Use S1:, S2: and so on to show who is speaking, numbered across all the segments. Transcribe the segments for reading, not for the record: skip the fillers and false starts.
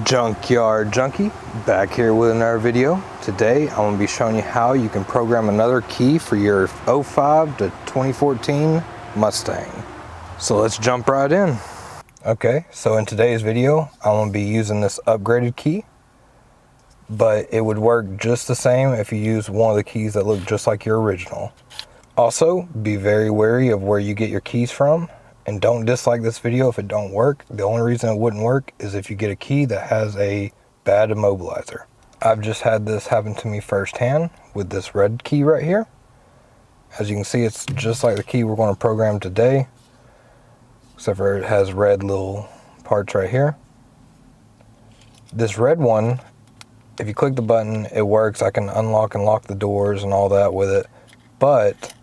S1: Junkyard Junkie, back here with another video. Today I'm going to be showing you how you can program another key for your 05 to 2014 Mustang. So let's jump right in. Okay, so in today's video I'm going to be using this upgraded key, but it would work just the same if you use one of the keys that look just like your original. Also, be very wary of where you get your keys from. And don't dislike this video if it don't work. The only reason it wouldn't work is if you get a key that has a bad immobilizer. I've just had this happen to me firsthand with this red key right here. As you can see, it's just like the key we're going to program today, except for it has red little parts right here. This red one, if you click the button, it works. I can unlock and lock the doors and all that with it, but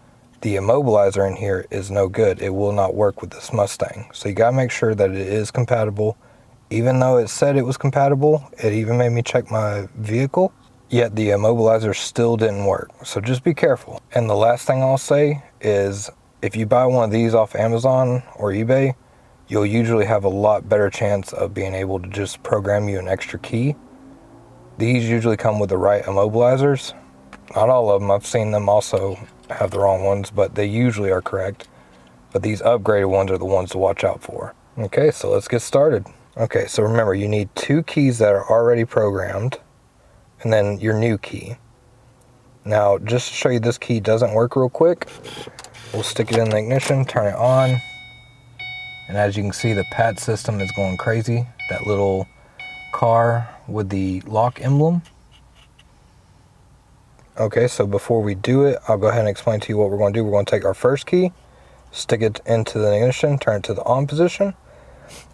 S1: the immobilizer in here is no good. It will not work with this Mustang. So you gotta make sure that it is compatible. Even though it said it was compatible, it even made me check my vehicle, yet the immobilizer still didn't work. So just be careful. And the last thing I'll say is, if you buy one of these off Amazon or eBay, you'll usually have a lot better chance of being able to just program you an extra key. These usually come with the right immobilizers. Not all of them. I've seen them also have the wrong ones, but they usually are correct. But these upgraded ones are the ones to watch out for. Okay, so let's get started. Okay, so remember, you need two keys that are already programmed, and then your new key. Now, just to show you this key doesn't work real quick, we'll stick it in the ignition, turn it on, and as you can see, the pad system is going crazy. That little car with the lock emblem. Okay, so before we do it, I'll go ahead and explain to you what we're going to do. We're going to take our first key, stick it into the ignition, turn it to the on position,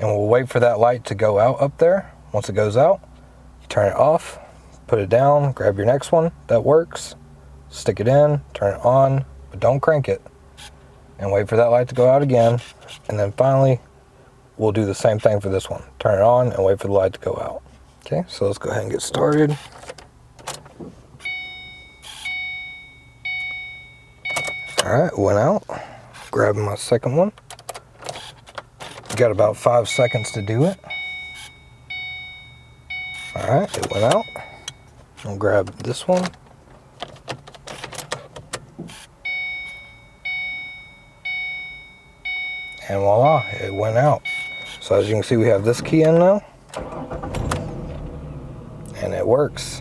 S1: and we'll wait for that light to go out up there. Once it goes out, you turn it off, put it down, grab your next one that works, stick it in, turn it on, but don't crank it, and wait for that light to go out again. And then finally, we'll do the same thing for this one. Turn it on and wait for the light to go out. Okay, so let's go ahead and get started. Alright, went out. Grabbing my second one. Got about 5 seconds to do it. Alright, it went out. I'll grab this one. And voila, it went out. So as you can see, we have this key in now. And it works.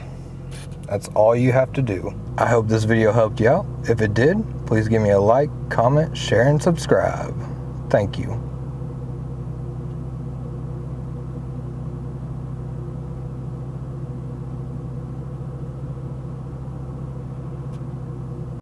S1: That's all you have to do. I hope this video helped you out. If it did, please give me a like, comment, share, and subscribe. Thank you.